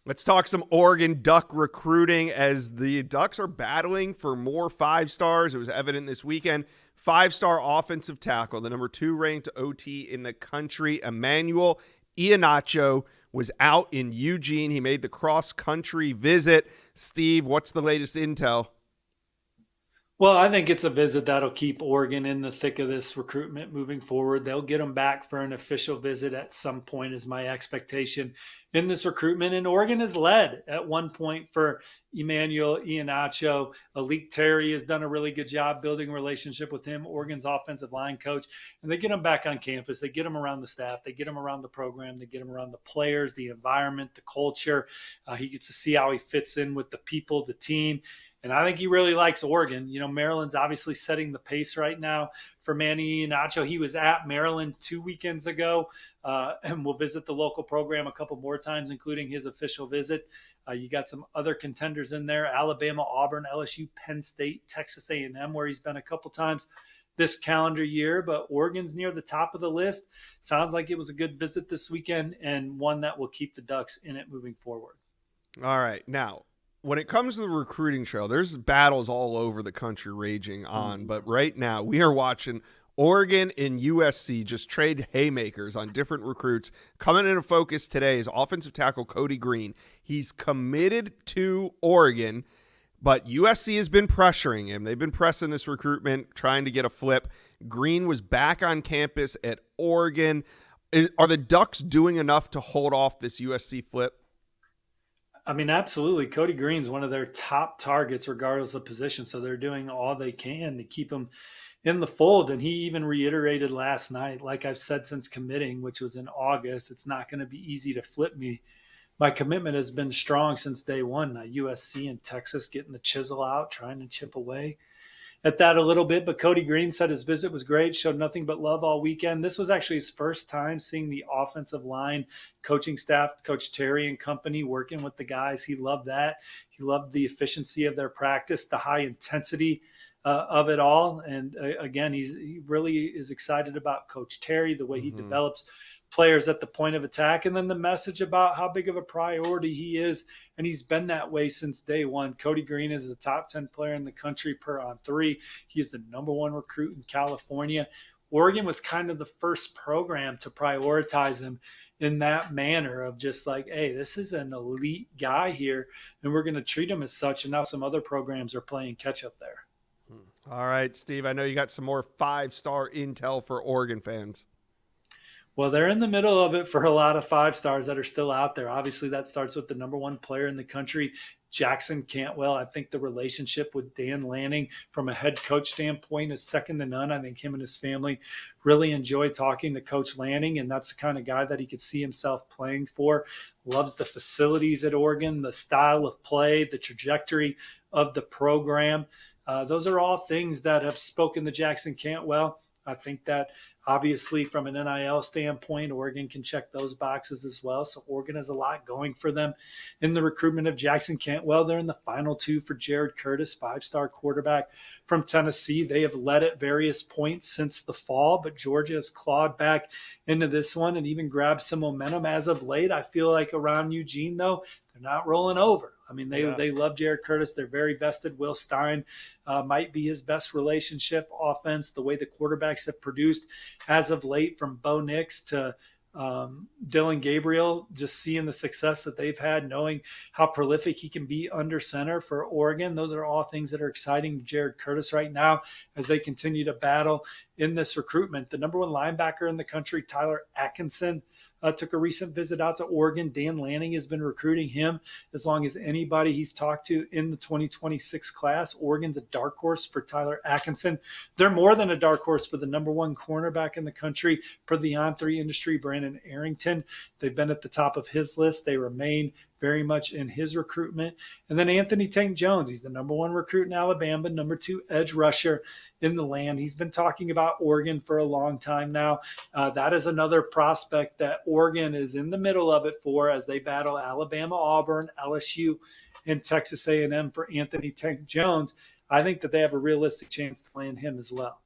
Let's talk some Oregon Duck recruiting as the Ducks are battling for more five stars. It was evident this weekend. Five-star offensive tackle, the number 2 ranked OT in the country, Emmanuel Ihenacho, was out in Eugene. He made the cross-country visit. Steve, what's the latest intel? Well, I think it's a visit that'll keep Oregon in the thick of this recruitment moving forward. They'll get them back for an official visit at some point, is my expectation in this recruitment. And Oregon has led at one point for Emmanuel Ihenacho. Alik Terry has done a really good job building a relationship with him, Oregon's offensive line coach. And they get him back on campus. They get him around the staff. They get him around the program. They get him around the players, the environment, the culture. He gets to see how he fits in with the people, the team. And I think he really likes Oregon. You know, Maryland's obviously setting the pace right now for Manny Nacho. He was at Maryland 2 weekends ago and will visit the local program a couple more times, including his official visit. You got some other contenders in there: Alabama, Auburn, LSU, Penn State, Texas A&M, where he's been a couple times this calendar year. But Oregon's near the top of the list. Sounds like it was a good visit this weekend and one that will keep the Ducks in it moving forward. All right. Now, when it comes to the recruiting trail, there's battles all over the country raging on. But right now, we are watching Oregon and USC just trade haymakers on different recruits. Coming into focus today is offensive tackle Cody Green. He's committed to Oregon, but USC has been pressuring him. They've been pressing this recruitment, trying to get a flip. Green was back on campus at Oregon. Are the Ducks doing enough to hold off this USC flip? I mean, absolutely. Cody Green's one of their top targets, regardless of position. So they're doing all they can to keep him in the fold. And he even reiterated last night, like I've said since committing, which was in August, it's not going to be easy to flip me. My commitment has been strong since day one. USC and Texas getting the chisel out, trying to chip away at that a little bit. But Cody Green said his visit was great, showed nothing but love all weekend. This was actually his first time seeing the offensive line coaching staff, Coach Terry and company, working with the guys. He loved that. He loved the efficiency of their practice, the high intensity of it all. And again, he really is excited about Coach Terry, the way he Mm-hmm. develops players at the point of attack, and then the message about how big of a priority he is. And he's been that way since day one. Cody Green is the top 10 player in the country per on three. He is the number one recruit in California. Oregon was kind of the first program to prioritize him in that manner of just like, hey, this is an elite guy here, and we're going to treat him as such. And now some other programs are playing catch up there. All right, Steve, I know you got some more five-star intel for Oregon fans. Well, they're in the middle of it for a lot of five stars that are still out there. Obviously, that starts with the number one player in the country, Jackson Cantwell. I think the relationship with Dan Lanning from a head coach standpoint is second to none. I think him and his family really enjoy talking to Coach Lanning, and that's the kind of guy that he could see himself playing for. Loves the facilities at Oregon, the style of play, the trajectory of the program. Those are all things that have spoken to Jackson Cantwell. I think that obviously from an NIL standpoint, Oregon can check those boxes as well. So Oregon has a lot going for them in the recruitment of Jackson Cantwell. They're in the final two for Jared Curtis, five-star quarterback from Tennessee. They have led at various points since the fall, but Georgia has clawed back into this one and even grabbed some momentum as of late. I feel like around Eugene, though, they're not rolling over. I mean, they Yeah. they love Jared Curtis. They're very vested. Will Stein might be his best relationship offense. The way the quarterbacks have produced as of late, from Bo Nix to Dylan Gabriel, just seeing the success that they've had, knowing how prolific he can be under center for Oregon. Those are all things that are exciting to Jared Curtis right now as they continue to battle in this recruitment. The number one linebacker in the country, Tyler Atkinson, took a recent visit out to Oregon. Dan Lanning has been recruiting him as long as anybody he's talked to in the 2026 class. Oregon's a dark horse for Tyler Atkinson. They're more than a dark horse for the number one cornerback in the country for the On3 industry, Brandon Arrington. They've been at the top of his list. They remain very much in his recruitment. And then Anthony Tank Jones, he's the number one recruit in Alabama, number two edge rusher in the land. He's been talking about Oregon for a long time now. That is another prospect that Oregon is in the middle of it for as they battle Alabama, Auburn, LSU, and Texas A&M for Anthony Tank Jones. I think that they have a realistic chance to land him as well.